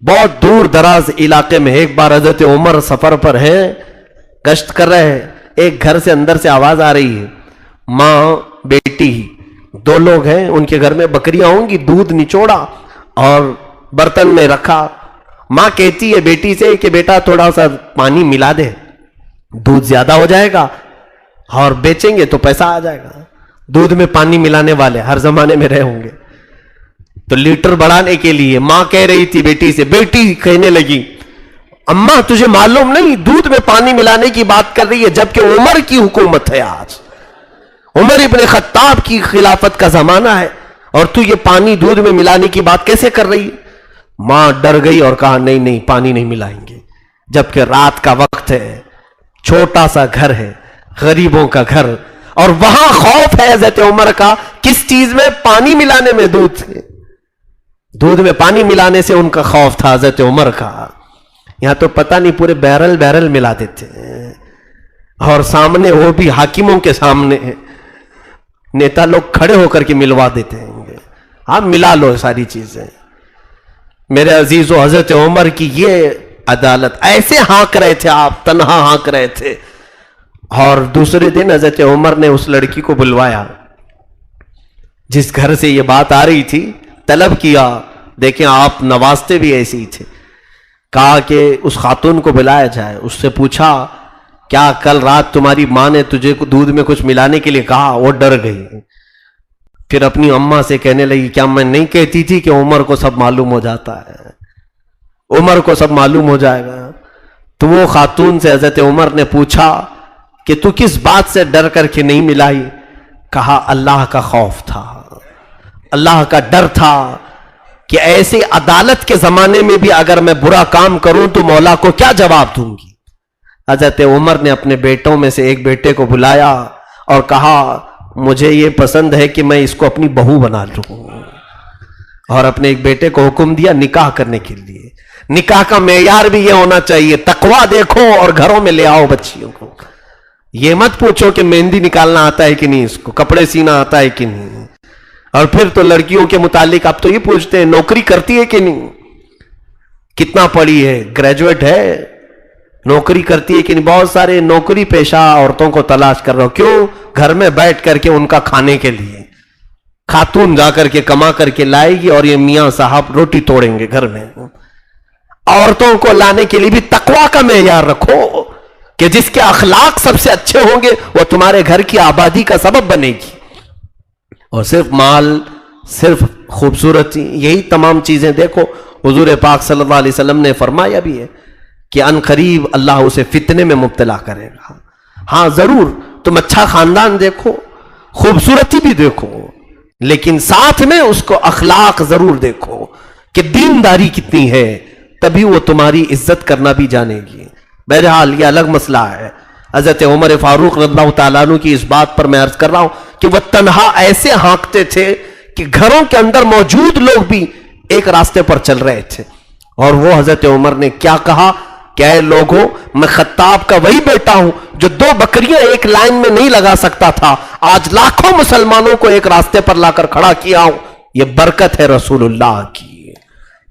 بہت دور دراز علاقے میں ایک بار حضرت عمر سفر پر ہیں، گشت کر رہے ہیں، ایک گھر سے اندر سے آواز آ رہی ہے، ماں بیٹی دو لوگ ہیں، ان کے گھر میں بکریاں ہوں گی، دودھ نچوڑا اور برتن میں رکھا۔ ماں کہتی ہے بیٹی سے کہ بیٹا تھوڑا سا پانی ملا دے، دودھ زیادہ ہو جائے گا اور بیچیں گے تو پیسہ آ جائے گا۔ دودھ میں پانی ملانے والے ہر زمانے میں رہے ہوں گے، تو لیٹر بڑھانے کے لیے ماں کہہ رہی تھی بیٹی سے، بیٹی کہنے لگی اماں تجھے معلوم نہیں دودھ میں پانی ملانے کی بات کر رہی ہے، جبکہ عمر کی حکومت ہے، آج عمر ابن خطاب کی خلافت کا زمانہ ہے، اور تو یہ پانی دودھ میں ملانے کی بات کیسے کر رہی ہے؟ ماں ڈر گئی اور کہا نہیں نہیں پانی نہیں ملائیں گے، جبکہ رات کا وقت ہے، چھوٹا سا گھر ہے، غریبوں کا گھر، اور وہاں خوف ہے حضرت عمر کا، کس چیز میں؟ پانی ملانے میں، دودھ میں پانی ملانے سے ان کا خوف تھا حضرت عمر کا۔ یہاں تو پتہ نہیں پورے بیرل ملا دیتے ہیں، اور سامنے وہ بھی حاکموں کے سامنے نیتا لوگ کھڑے ہو کر کے ملوا دیتے ہیں، آپ ملا لو ساری چیزیں۔ میرے عزیزو، حضرت عمر کی یہ عدالت، ایسے ہانک رہے تھے آپ، تنہا ہانک رہے تھے، اور دوسرے دن حضرت عمر نے اس لڑکی کو بلوایا جس گھر سے یہ بات آ رہی تھی، طلب کیا، دیکھیں آپ نوازتے بھی ایسے ہی تھے، کہا کہ اس خاتون کو بلایا جائے، اس سے پوچھا کیا کل رات تمہاری ماں نے تجھے دودھ میں کچھ ملانے کے لیے کہا؟ وہ ڈر گئی، پھر اپنی اماں سے کہنے لگی کیا میں نہیں کہتی تھی کہ عمر کو سب معلوم ہو جاتا ہے، عمر کو سب معلوم ہو جائے گا۔ تو وہ خاتون سے حضرت عمر نے پوچھا کہ تو کس بات سے ڈر کر کے نہیں ملائی؟ کہا اللہ کا خوف تھا، اللہ کا ڈر تھا کہ ایسے عدالت کے زمانے میں بھی اگر میں برا کام کروں تو مولا کو کیا جواب دوں گی۔ حضرت عمر نے اپنے بیٹوں میں سے ایک بیٹے کو بلایا اور کہا مجھے یہ پسند ہے کہ میں اس کو اپنی بہو بنا لوں، اور اپنے ایک بیٹے کو حکم دیا نکاح کرنے کے لیے۔ نکاح کا معیار بھی یہ ہونا چاہیے، تقویٰ دیکھو اور گھروں میں لے آؤ بچیوں کو، یہ مت پوچھو کہ مہندی نکالنا آتا ہے کہ نہیں، اس کو کپڑے سینا آتا ہے کہ نہیں، اور پھر تو لڑکیوں کے متعلق اب تو یہ پوچھتے ہیں نوکری کرتی ہے کہ نہیں، کتنا پڑھی ہے، گریجویٹ ہے، نوکری کرتی ہے کہ نہیں۔ بہت سارے نوکری پیشہ عورتوں کو تلاش کر رہا ہو، کیوں؟ گھر میں بیٹھ کر کے ان کا کھانے کے لیے، خاتون جا کر کے کما کر کے لائے گی اور یہ میاں صاحب روٹی توڑیں گے گھر میں۔ عورتوں کو لانے کے لیے بھی تقویٰ کا معیار رکھو کہ جس کے اخلاق سب سے اچھے ہوں گے وہ تمہارے گھر کی آبادی کا سبب بنے گی، اور صرف مال، صرف خوبصورتی، یہی تمام چیزیں دیکھو۔ حضور پاک صلی اللہ علیہ وسلم نے فرمایا بھی ہے کہ ان قریب اللہ اسے فتنے میں مبتلا کرے گا۔ ہاں ضرور تم اچھا خاندان دیکھو، خوبصورتی بھی دیکھو، لیکن ساتھ میں اس کو اخلاق ضرور دیکھو کہ دینداری کتنی ہے، تبھی وہ تمہاری عزت کرنا بھی جانے گی۔ بہرحال یہ الگ مسئلہ ہے۔ حضرت عمر فاروق رضی اللہ تعالیٰ عنہ کی اس بات پر میں عرض کر رہا ہوں کہ وہ تنہا ایسے ہانکتے تھے کہ گھروں کے اندر موجود لوگ بھی ایک راستے پر چل رہے تھے، اور وہ حضرت عمر نے کیا کہا کہ اے لوگوں، میں خطاب کا وہی بیٹا ہوں جو 2 بکریاں ایک لائن میں نہیں لگا سکتا تھا، آج لاکھوں مسلمانوں کو ایک راستے پر لا کر کھڑا کیا ہوں، یہ برکت ہے رسول اللہ کی،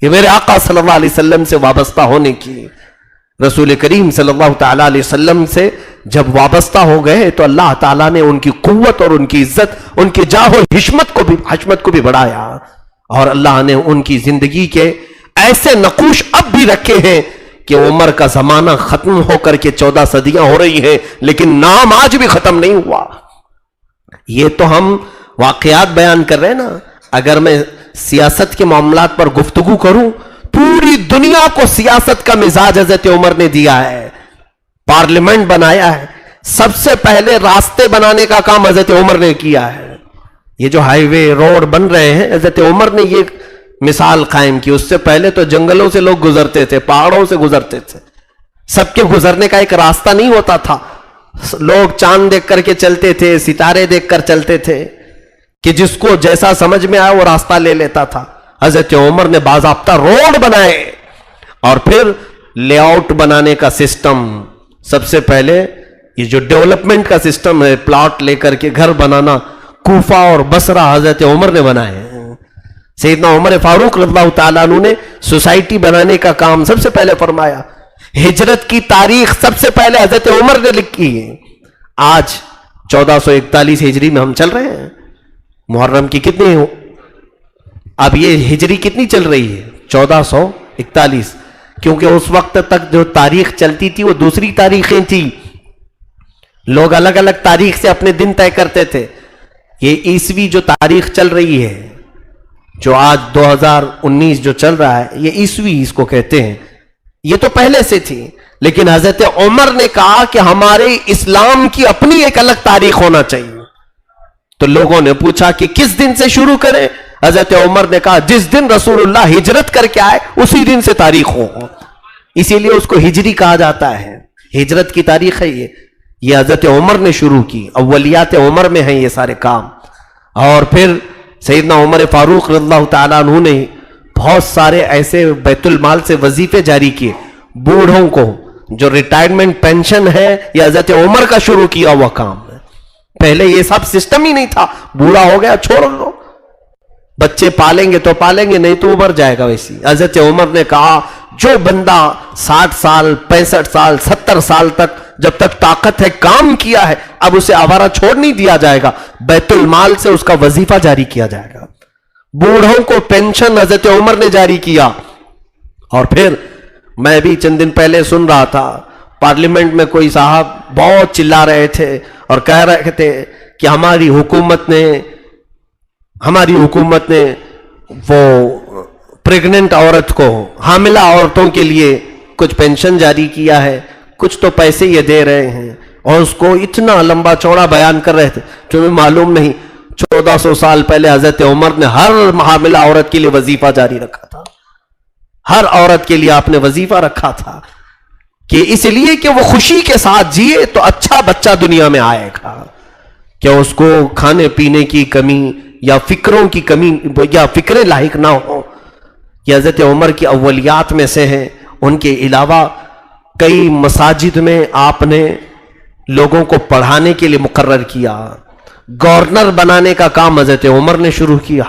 یہ میرے آقا صلی اللہ علیہ وسلم سے وابستہ ہونے کی۔ رسول کریم صلی اللہ تعالیٰ علیہ وسلم سے جب وابستہ ہو گئے تو اللہ تعالیٰ نے ان کی قوت اور ان کی عزت، ان کی جاہ و حشمت کو بھی بڑھایا، اور اللہ نے ان کی زندگی کے ایسے نقوش اب بھی رکھے ہیں کہ عمر کا زمانہ ختم ہو کر کے 14 صدیاں ہو رہی ہیں، لیکن نام آج بھی ختم نہیں ہوا۔ یہ تو ہم واقعات بیان کر رہے ہیں نا، اگر میں سیاست کے معاملات پر گفتگو کروں، پوری دنیا کو سیاست کا مزاج حضرت عمر نے دیا ہے، پارلیمنٹ بنایا ہے، سب سے پہلے راستے بنانے کا کام حضرت عمر نے کیا ہے۔ یہ جو ہائی وے روڈ بن رہے ہیں، حضرت عمر نے یہ مثال قائم کی۔ اس سے پہلے تو جنگلوں سے لوگ گزرتے تھے، پہاڑوں سے گزرتے تھے، سب کے گزرنے کا ایک راستہ نہیں ہوتا تھا، لوگ چاند دیکھ کر کے چلتے تھے، ستارے دیکھ کر چلتے تھے، کہ جس کو جیسا سمجھ میں آیا وہ راستہ لے لیتا تھا۔ حضرت عمر نے باضابطہ روڈ بنائے، اور پھر لے آؤٹ بنانے کا سسٹم، سب سے پہلے یہ جو ڈیولپمنٹ کا سسٹم ہے، پلاٹ لے کر کے گھر بنانا، کوفہ اور بصرہ حضرت عمر نے بنائے ہیں۔ سیدنا عمر فاروق رضی اللہ تعالیٰ عنہ نے سوسائٹی بنانے کا کام سب سے پہلے فرمایا. ہجرت کی تاریخ سب سے پہلے حضرت عمر نے لکھی ہے. آج 1441 ہجری میں ہم چل رہے ہیں. محرم کی کتنی ہو اب یہ ہجری کتنی چل رہی ہے؟ 1441. کیونکہ اس وقت تک جو تاریخ چلتی تھی وہ دوسری تاریخیں تھی. لوگ الگ الگ تاریخ سے اپنے دن طے کرتے تھے. یہ عیسوی جو تاریخ چل رہی ہے، جو آج 2019 جو چل رہا ہے، یہ عیسوی اس کو کہتے ہیں. یہ تو پہلے سے تھی، لیکن حضرت عمر نے کہا کہ ہمارے اسلام کی اپنی ایک الگ تاریخ ہونا چاہیے. تو لوگوں نے پوچھا کہ کس دن سے شروع کریں؟ حضرت عمر نے کہا جس دن رسول اللہ ہجرت کر کے آئے اسی دن سے تاریخ ہو. اسی لیے اس کو ہجری کہا جاتا ہے. ہجرت کی تاریخ ہے یہ حضرت عمر نے شروع کی. اولیات عمر میں ہیں یہ سارے کام. اور پھر سیدنا عمر فاروق رضی اللہ تعالیٰ عنہ نے بہت سارے ایسے بیت المال سے وظیفے جاری کیے. بوڑھوں کو جو ریٹائرمنٹ پینشن ہے یہ حضرت عمر کا شروع کیا ہوا کام ہے. پہلے یہ سب سسٹم ہی نہیں تھا. بوڑھا ہو گیا چھوڑ دو، بچے پالیں گے تو پالیں گے، نہیں تو مر جائے گا. ویسی حضرت عمر نے کہا جو بندہ 60 سال 65 سال 70 سال تک جب تک طاقت ہے کام کیا ہے، اب اسے آوارہ چھوڑ نہیں دیا جائے گا. بیت المال سے اس کا وظیفہ جاری کیا جائے گا. بوڑھوں کو پینشن حضرت عمر نے جاری کیا. اور پھر میں بھی چند دن پہلے سن رہا تھا پارلیمنٹ میں کوئی صاحب بہت چلا رہے تھے اور کہہ رہے تھے کہ ہماری حکومت نے وہ پریگننٹ عورت کو، حاملہ عورتوں کے لیے کچھ پینشن جاری کیا ہے، کچھ تو پیسے یہ دے رہے ہیں. اور اس کو اتنا لمبا چوڑا بیان کر رہے تھے. تمہیں معلوم نہیں 1400 سال پہلے حضرت عمر نے ہر حاملہ عورت کے لیے وظیفہ جاری رکھا تھا. ہر عورت کے لیے آپ نے وظیفہ رکھا تھا کہ اس لیے کہ وہ خوشی کے ساتھ جیے تو اچھا بچہ دنیا میں آئے گا. کہ اس کو کھانے پینے کی کمی یا فکروں کی کمی یا فکریں لاحق نہ ہو. یہ حضرت عمر کی اولیات میں سے ہیں. ان کے علاوہ کئی مساجد میں آپ نے لوگوں کو پڑھانے کے لیے مقرر کیا. گورنر بنانے کا کام حضرت عمر نے شروع کیا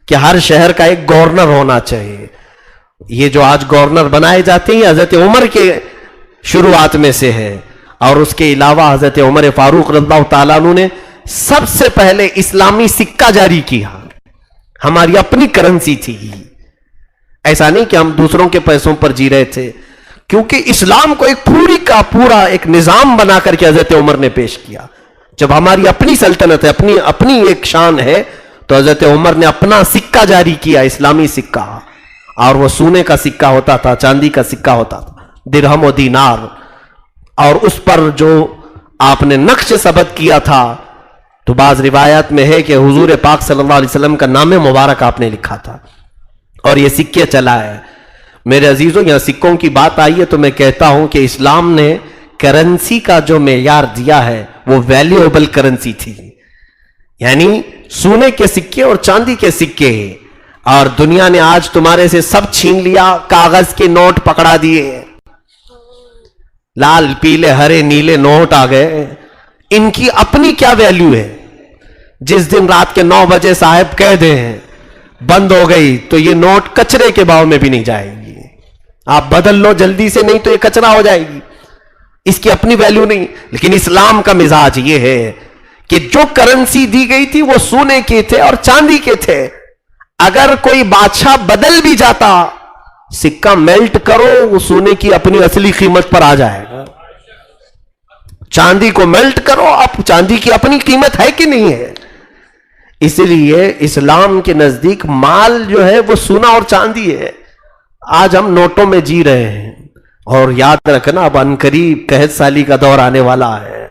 کہ ہر شہر کا ایک گورنر ہونا چاہیے. یہ جو آج گورنر بنائے جاتے ہیں حضرت عمر کے شروعات میں سے ہے. اور اس کے علاوہ حضرت عمر فاروق رضی اللہ تعالیٰ عنہ نے سب سے پہلے اسلامی سکہ جاری کیا. ہماری اپنی کرنسی تھی. ایسا نہیں کہ ہم دوسروں کے پیسوں پر جی رہے تھے، کیونکہ اسلام کو ایک پوری کا پورا ایک نظام بنا کر کے حضرت عمر نے پیش کیا. جب ہماری اپنی سلطنت ہے، اپنی ایک شان ہے، تو حضرت عمر نے اپنا سکہ جاری کیا، اسلامی سکہ. اور وہ سونے کا سکہ ہوتا تھا، چاندی کا سکہ ہوتا تھا، درہم و دینار. اور اس پر جو آپ نے نقش ثبت کیا تھا تو بعض روایات میں ہے کہ حضور پاک صلی اللہ علیہ وسلم کا نام مبارک آپ نے لکھا تھا. اور یہ سکے چلا ہے. میرے عزیزوں، یہاں سکوں کی بات آئی ہے تو میں کہتا ہوں کہ اسلام نے کرنسی کا جو معیار دیا ہے وہ ویلیویبل کرنسی تھی. یعنی سونے کے سکے اور چاندی کے سکے. اور دنیا نے آج تمہارے سے سب چھین لیا. کاغذ کے نوٹ پکڑا دیے، لال پیلے ہرے نیلے نوٹ آ گئے. ان کی اپنی کیا ویلیو ہے؟ جس دن رات کے 9 بجے صاحب کہہ دیں بند ہو گئی تو یہ نوٹ کچرے کے باؤ میں بھی نہیں جائے گی. آپ بدل لو جلدی سے، نہیں تو یہ کچرا ہو جائے گی. اس کی اپنی ویلیو نہیں. لیکن اسلام کا مزاج یہ ہے کہ جو کرنسی دی گئی تھی وہ سونے کے تھے اور چاندی کے تھے. اگر کوئی بادشاہ بدل بھی جاتا، سکہ میلٹ کرو، وہ سونے کی اپنی اصلی قیمت پر آ جائے گا. چاندی کو میلٹ کرو، اب چاندی کی اپنی قیمت ہے کہ نہیں ہے. اس لیے اسلام کے نزدیک مال جو ہے وہ سونا اور چاندی ہے. آج ہم نوٹوں میں جی رہے ہیں. اور یاد رکھنا اب عنقریب قحط سالی کا دور آنے والا ہے.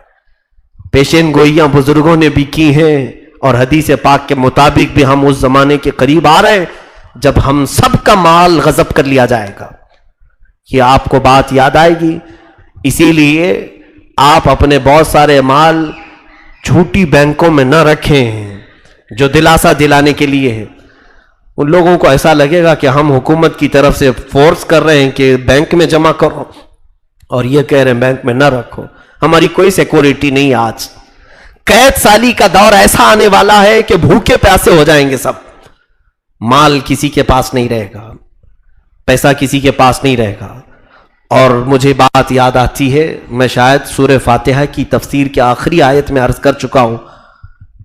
پیشین گوئیاں بزرگوں نے بھی کی ہیں اور حدیث پاک کے مطابق بھی ہم اس زمانے کے قریب آ رہے ہیں جب ہم سب کا مال غصب کر لیا جائے گا. یہ آپ کو بات یاد آئے گی. اسی لیے آپ اپنے بہت سارے مال جھوٹی بینکوں میں نہ رکھیں جو دلاسا دلانے کے لیے ہے. ان لوگوں کو ایسا لگے گا کہ ہم حکومت کی طرف سے فورس کر رہے ہیں کہ بینک میں جمع کرو، اور یہ کہہ رہے ہیں بینک میں نہ رکھو. ہماری کوئی سیکورٹی نہیں. آج قحط سالی کا دور ایسا آنے والا ہے کہ بھوکے پیاسے ہو جائیں گے سب. مال کسی کے پاس نہیں رہے گا، پیسہ کسی کے پاس نہیں رہے گا. اور مجھے بات یاد آتی ہے، میں شاید سورہ فاتحہ کی تفسیر کے آخری آیت میں عرض کر چکا ہوں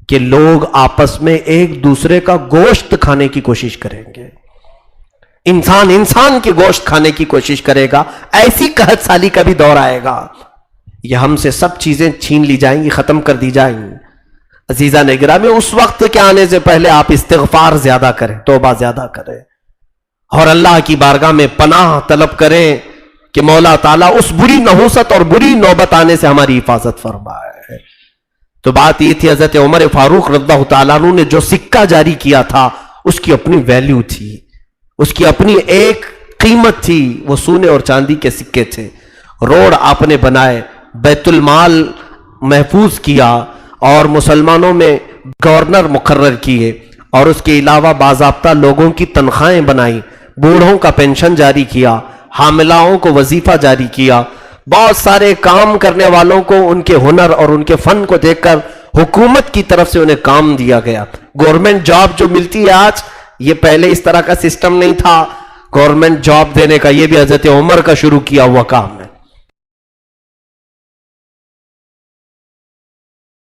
کہ لوگ آپس میں ایک دوسرے کا گوشت کھانے کی کوشش کریں گے، انسان کے گوشت کھانے کی کوشش کرے گا. ایسی قحط سالی کا بھی دور آئے گا، یہ ہم سے سب چیزیں چھین لی جائیں گی، ختم کر دی جائیں گی. عزیزان گرامی، اس وقت کے آنے سے پہلے آپ استغفار زیادہ کریں، توبہ زیادہ کریں، اور اللہ کی بارگاہ میں پناہ طلب کریں کہ مولا تعالیٰ اس بری نحوست اور بری نوبت آنے سے ہماری حفاظت فرمائے. تو بات یہ تھی، حضرت عمر فاروق رضی اللہ تعالیٰ عنہ نے جو سکہ جاری کیا تھا اس کی اپنی ویلیو تھی، اس کی اپنی ایک قیمت تھی. وہ سونے اور چاندی کے سکے تھے. روڈ آپ نے بنائے، بیت المال محفوظ کیا، اور مسلمانوں میں گورنر مقرر کیے، اور اس کے علاوہ باضابطہ لوگوں کی تنخواہیں بنائیں، بوڑھوں کا پینشن جاری کیا، حاملاؤں کو وظیفہ جاری کیا. بہت سارے کام کرنے والوں کو ان کے ہنر اور ان کے فن کو دیکھ کر حکومت کی طرف سے انہیں کام دیا گیا. گورنمنٹ جاب جو ملتی ہے آج، یہ پہلے اس طرح کا سسٹم نہیں تھا. گورنمنٹ جاب دینے کا یہ بھی حضرت عمر کا شروع کیا ہوا کام ہے.